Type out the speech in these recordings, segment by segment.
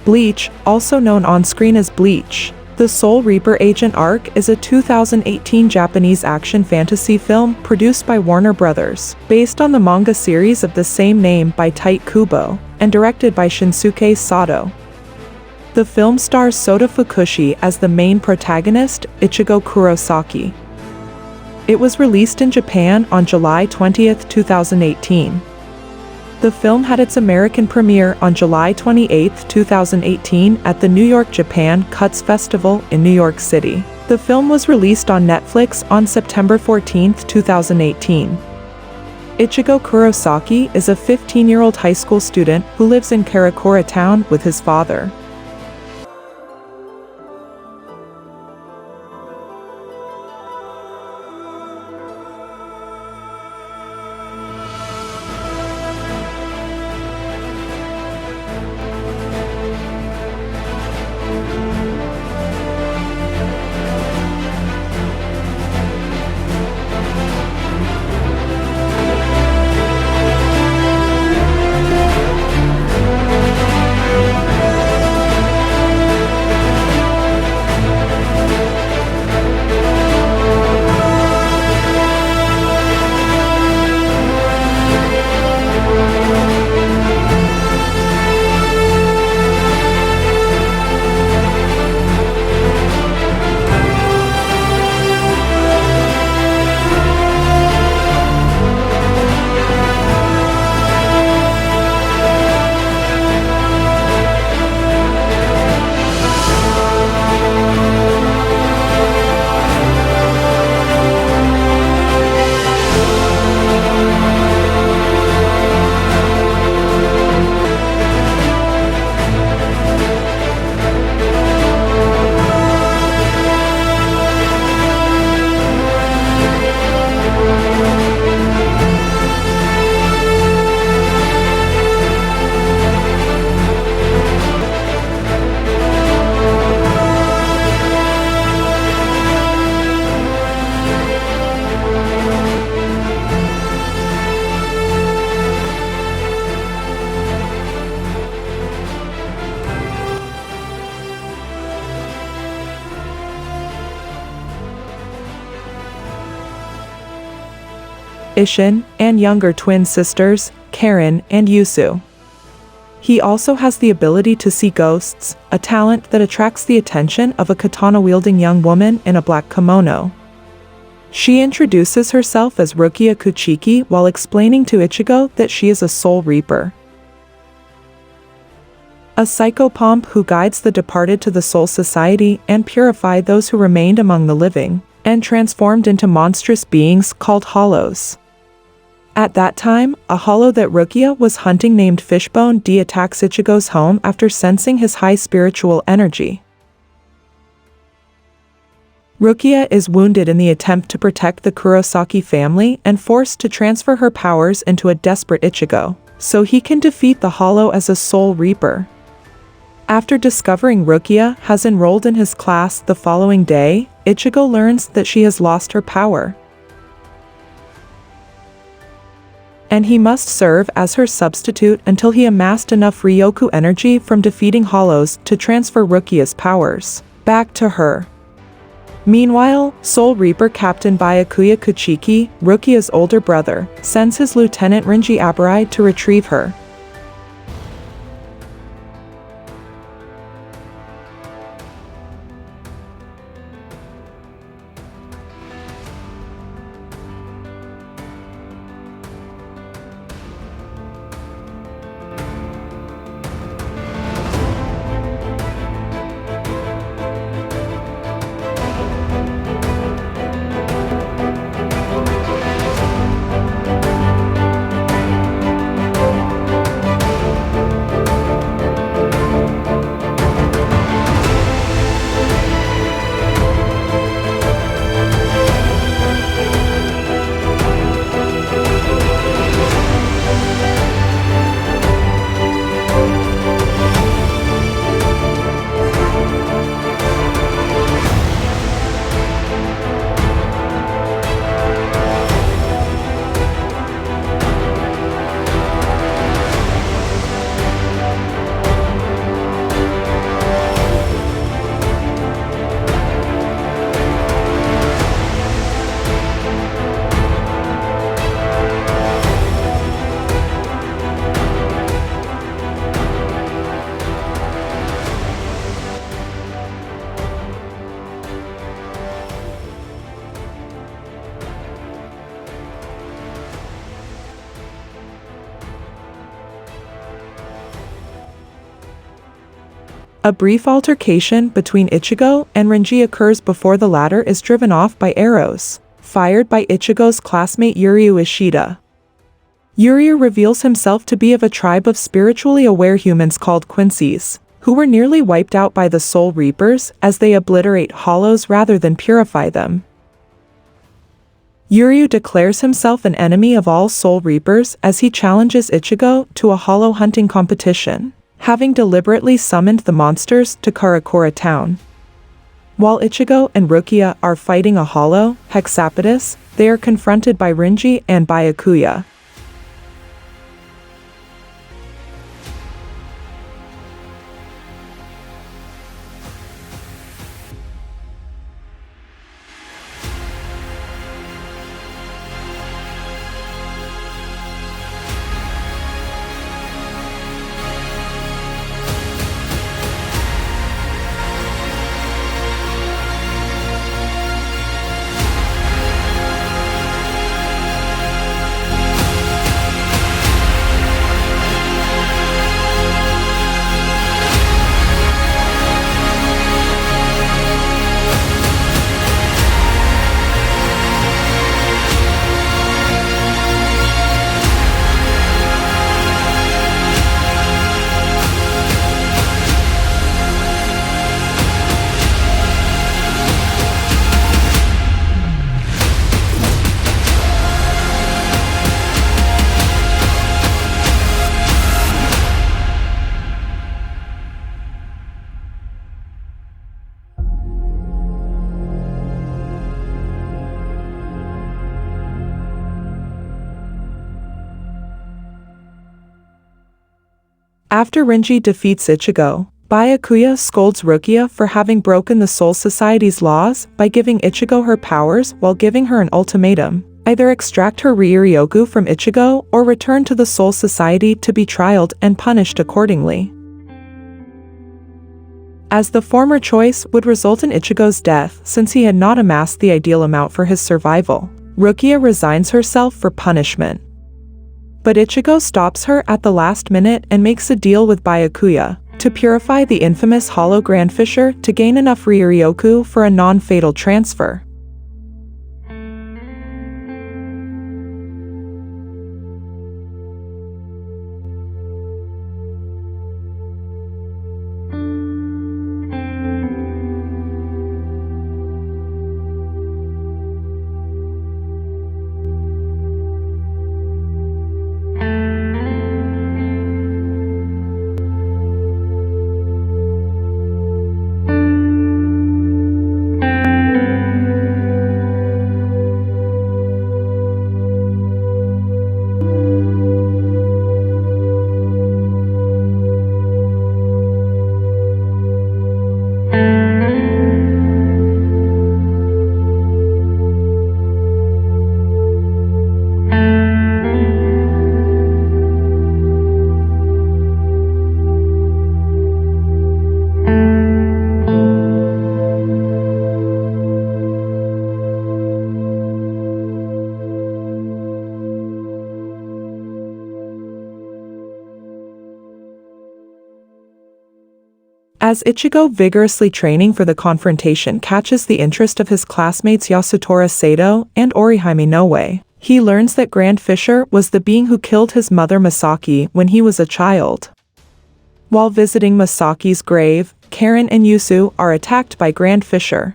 Bleach, also known on-screen as Bleach, the Soul Reaper Agent arc is a 2018 Japanese action fantasy film produced by Warner Bros., based on the manga series of the same name by Tite Kubo, and directed by Shinsuke Sato. The film stars Sota Fukushi as the main protagonist, Ichigo Kurosaki. It was released in Japan on July 20, 2018. The film had its American premiere on July 28, 2018 at the New York Japan Cuts Festival in New York City. The film was released on Netflix on September 14, 2018. Ichigo Kurosaki is a 15-year-old high school student who lives in Karakura Town with his father. Ishin, and younger twin sisters, Karen and Yusu. He also has the ability to see ghosts, a talent that attracts the attention of a katana-wielding young woman in a black kimono. She introduces herself as Rukia Kuchiki while explaining to Ichigo that she is a Soul Reaper, a psychopomp who guides the departed to the Soul Society and purify those who remained among the living, and transformed into monstrous beings called hollows. At that time, a hollow that Rukia was hunting named Fishbone D attacks Ichigo's home after sensing his high spiritual energy. Rukia is wounded in the attempt to protect the Kurosaki family and forced to transfer her powers into a desperate Ichigo, so he can defeat the hollow as a Soul Reaper. After discovering Rukia has enrolled in his class the following day, Ichigo learns that she has lost her power, and he must serve as her substitute until he amassed enough Ryoku energy from defeating hollows to transfer Rukia's powers back to her. Meanwhile, Soul Reaper Captain Byakuya Kuchiki, Rukia's older brother, sends his lieutenant Rinji Aburai to retrieve her. A brief altercation between Ichigo and Renji occurs before the latter is driven off by arrows fired by Ichigo's classmate Yuryu Ishida. Yuryu reveals himself to be of a tribe of spiritually aware humans called Quincy's, who were nearly wiped out by the Soul Reapers as they obliterate hollows rather than purify them. Yuryu declares himself an enemy of all Soul Reapers as he challenges Ichigo to a hollow hunting competition, having deliberately summoned the monsters to Karakura Town. While Ichigo and Rukia are fighting a hollow, Hexapolis, they are confronted by Renji and Byakuya. After Renji defeats Ichigo, Byakuya scolds Rukia for having broken the Soul Society's laws by giving Ichigo her powers while giving her an ultimatum: either extract her Ryuryoku from Ichigo or return to the Soul Society to be trialed and punished accordingly. As the former choice would result in Ichigo's death since he had not amassed the ideal amount for his survival, Rukia resigns herself for punishment. But Ichigo stops her at the last minute and makes a deal with Byakuya to purify the infamous Hollow Grand Fisher to gain enough Ryuryoku for a non-fatal transfer. As Ichigo, vigorously training for the confrontation, catches the interest of his classmates Yasutora Sato and Orihime Noe, he learns that Grand Fisher was the being who killed his mother Masaki when he was a child. While visiting Masaki's grave, Karen and Yusu are attacked by Grand Fisher.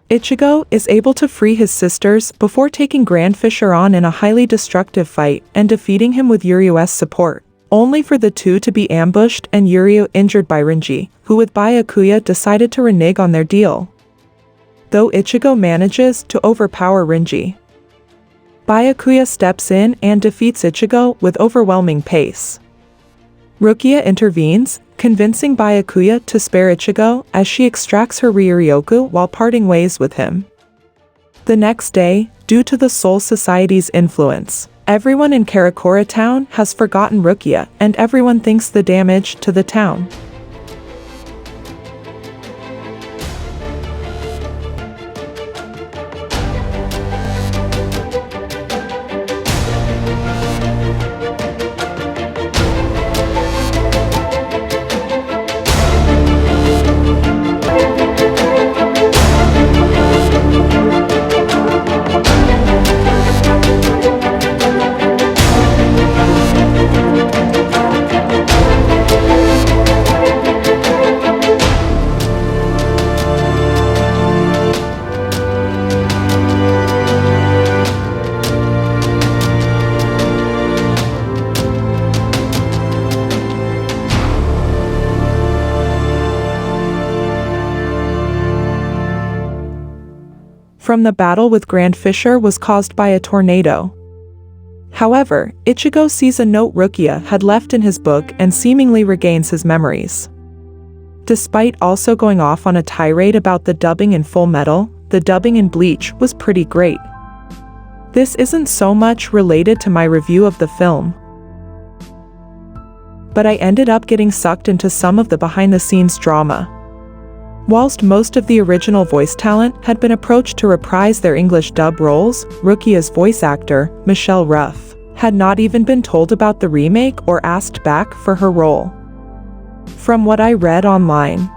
Ichigo is able to free his sisters before taking Grand Fisher on in a highly destructive fight and defeating him with Yuryu's support, only for the two to be ambushed and Yuryu injured by Renji, who with Byakuya decided to renege on their deal. Though Ichigo manages to overpower Renji, Byakuya steps in and defeats Ichigo with overwhelming pace. Rukia intervenes, convincing Byakuya to spare Ichigo as she extracts her Ryuryoku while parting ways with him. The next day, due to the Soul Society's influence, everyone in Karakura Town has forgotten Rukia and everyone thinks the damage to the town. from the battle with Grand Fisher was caused by a tornado. However, Ichigo sees a note Rukia had left in his book and seemingly regains his memories. Despite also going off on a tirade about the dubbing in Fullmetal, the dubbing in Bleach was pretty great. This isn't so much related to my review of the film, but I ended up getting sucked into some of the behind-the-scenes drama. Whilst most of the original voice talent had been approached to reprise their English dub roles, Rukia's voice actor, Michelle Ruff, had not even been told about the remake or asked back for her role. From what I read online,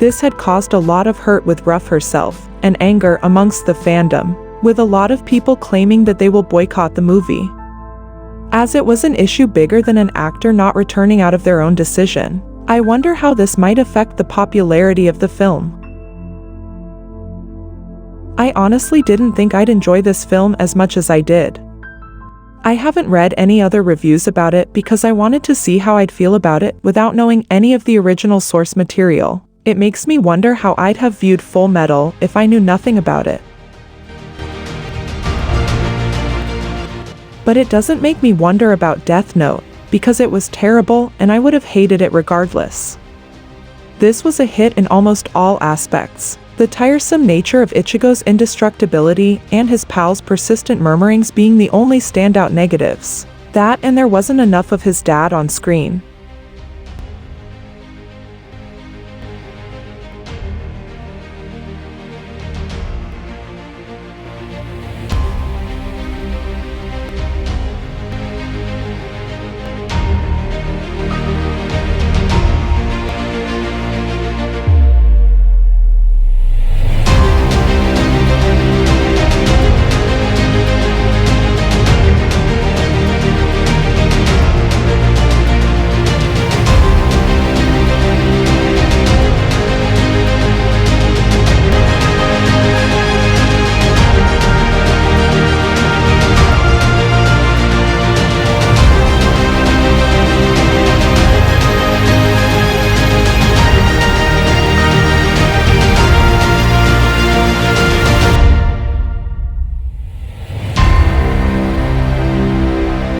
this had caused a lot of hurt with Ruff herself, and anger amongst the fandom, with a lot of people claiming that they will boycott the movie, as it was an issue bigger than an actor not returning out of their own decision. I wonder how this might affect the popularity of the film. I honestly didn't think I'd enjoy this film as much as I did. I haven't read any other reviews about it because I wanted to see how I'd feel about it without knowing any of the original source material. It makes me wonder how I'd have viewed Fullmetal if I knew nothing about it. But it doesn't make me wonder about Death Note, because it was terrible and I would have hated it regardless. This was a hit in almost all aspects. The tiresome nature of Ichigo's indestructibility and his pal's persistent murmurings being the only standout negatives. That and there wasn't enough of his dad on screen.